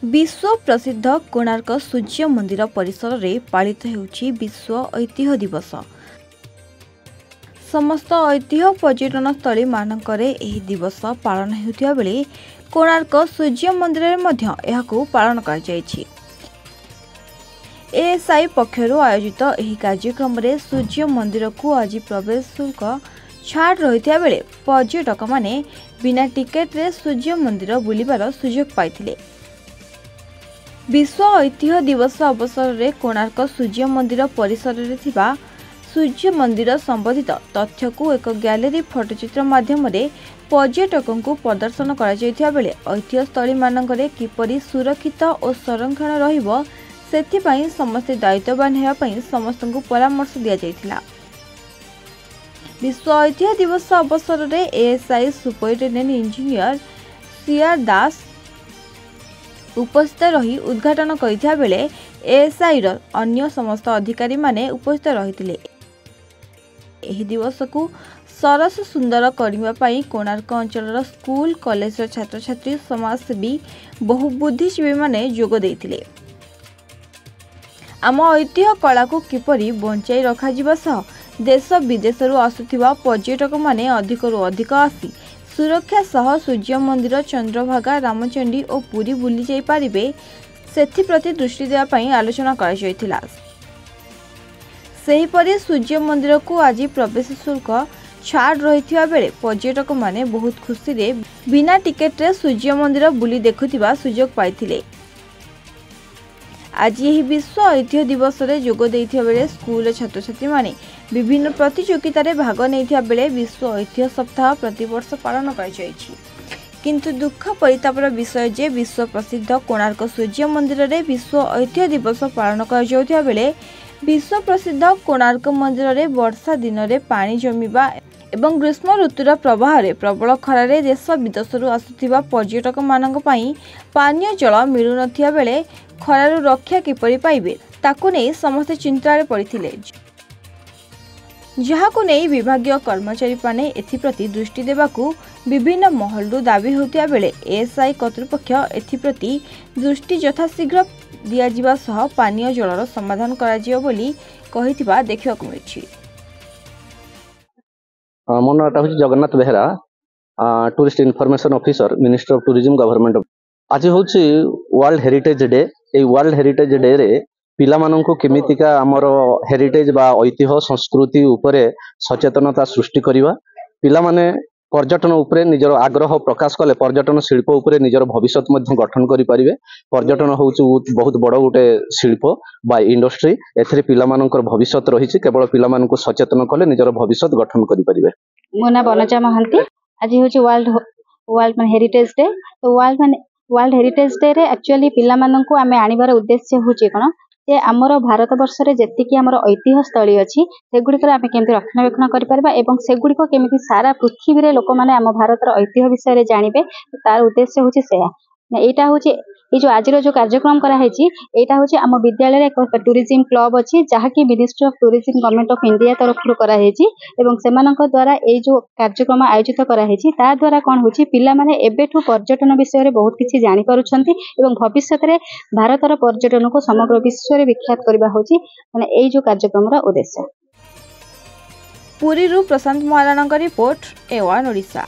विश्व प्रसिद्ध कोणार्क सूर्य मंदिर परिसर में पालित होउछि विश्व ऐतिह्य दिवस। समस्त ऐतिह्य पर्यटन स्थली मानकरे एही दिवस पालन हेउथिया बेले कोणार्क सूर्य मंदिर में मध्य एहाकु पालन कर जायछि। एएसआई पक्षरु आयोजित एही कार्यक्रम रे सूर्य मंदिर को आज प्रवेश शुल्क छाड़ रहिथिया बेले पर्यटक माने बिना टिकेट रे सूर्य मंदिर बुलिबार सुजोग पाइथिले। विश्व ऐतिह्य दिवस अवसर में कोणार्क सूर्य मंदिर परिसर में थिबा सूर्य मंदिर संबंधित तथ्य को एक गैलेरी फोटोचित्र माध्यम पर्यटकों को प्रदर्शन करा बेले ऐतिह्य स्थली मानकरे किपरि सुरक्षित और संरक्षण रहिबो सेथिपाई समस्त दायित्ववान हेबाई समस्त को परामर्श दिया जायथिला। विश्व ऐतिह्य दिवस अवसर में एएसआई सुपरिटेडेंट इंजीनियर सीआर दास उपस्थित रही उद्घाटन करथिया बेले एएसआई रो अन्य समस्त अधिकारी माने उपस्थित रहिथिले। एही दिवस को सरस सुंदर करबा पई कोणार्क अंचल स्कूल कॉलेज छात्र छात्री समाजसेवी बहु बुद्धिजीवी माने जोग देथिले। आम ऐतिह्य कला को किपरि बंचाई रखा जिबा सह देश विदेशरू आसुथिबा पर्यटक माने अधिकरू अधिक आसी सुरक्षा सह सूर्य मंदिर चंद्रभागा रामचंडी और पुरी बुली जाई पारिबे सेथिप्रति दृष्टि देवा पई आलोचना करा जायथिला। सेहीपरि सूर्य मंदिर को आज प्रवेश शुल्क छाड़ रहिथिबा बेले पर्यटक माने बहुत खुशी रे बिना टिकेट रे सूर्य मंदिर बुली देखुथिबा सुजोग पाइथिले। आज यही विश्व ऐतिह्य दिवस रे जोग देइथिबा बेले स्कूल छात्र छात्री माने विभिन्न प्रतियोगिता रे भाग नैथिबा बेले विश्व ऐतिह्य सप्ताह प्रतिवर्ष पालन कर जायछि। किंतु दुख परितापर विषय जे विश्व प्रसिद्ध कोणार्क सूर्य मंदिर रे विश्व ऐतिह्य दिवस पालन कर जाउथिबा बेले विश्व प्रसिद्ध कोणार्क मंदिर रे वर्षा दिन रे पानी जमिबा एवं ग्रीष्म ऋतुर प्रवाह रे प्रबल खरारे देश विदेशरू आसुथिबा पर्यटक मानक पई पानीय जल मिलु नथिया बेले खरारु रक्षा किपरि पाइबे ताकु नै समस्त चिंतारे पड़िथिले। जहाकु नै विभागीय कर्मचारी माने एथिप्रति दृष्टि देबाकू विभिन्न महलरू दाबी होतिया बेले एएसआई कर्तृपक्ष एथिप्रति दृष्टि यथाशीघ्र दिया जिबा सह पानीय जलर समाधान करा जियो बोली कहिथिबा देखिबाकू मिलछि। मो नाटा हूँ Jagannath Behera, tourist information officer, ministry of tourism, government of. आज हूँ वर्ल्ड हेरिटेज डे। ये वर्ल्ड हेरिटेज डे रे पिला माननकु केमितिका हमर हेरिटेज बा ऐतिह्य संस्कृति उपरे सचेतनता सृष्टि करिवा। पिला माने पर्यटन उपरे निजर आग्रह प्रकाश कले पर्यटन शिल्प उपरे निजर भविष्य मध्य गठन करि परिबे। पर्यटन होउछु बहुत बड़ गोटे शिल्प बा इंडस्ट्री। एथरे पिला मानकर भविष्य रहिछि, केवल पिला मानकु सचेतन कले निजर भविष्य गठन करि परिबे। मो ना बनजा महंती। आज होउछु वर्ल्ड हेरिटेज डे। तो वर्ल्ड हेरिटेज डे रे एक्चुअली पिला माननकु आमे आनिबार उद्देश्य होउछि कोन जे हमर भारत वर्ष रे जेतिकी हमर ऐतिह्य स्थली अछि सेगुडी आमे केमति रक्षणाबेक्षण करि परबा एवं सेगुडी को केमति सारा पृथ्वी रे लोक माने हम भारत रो ऐतिह्य विषय रे जानिबे। तार उद्देश्य होछि सेया एटा होछि ए जो आज जो कार्यक्रम करा हेछि एटा होछि हम विद्यालय रे एक टूरिज्म क्लब अछि जहा कि ministry of tourism government of India तरफ रु करा हेछि एवं सेमानक द्वारा ए जो कार्यक्रम आयोजित करा हेछि ता द्वारा कोन होछि पिला माने एबेठु पर्यटन विषय रे बहुत किछि जानि पारुछंती एवं भविष्य रे भारत रो पर्यटन को समग्र विश्व रे विख्यात करबा होछि माने ए जो कार्यक्रम रा उद्देश्य। पुरी रु प्रशांत महाराणा का रिपोर्ट, A1 ओडिशा।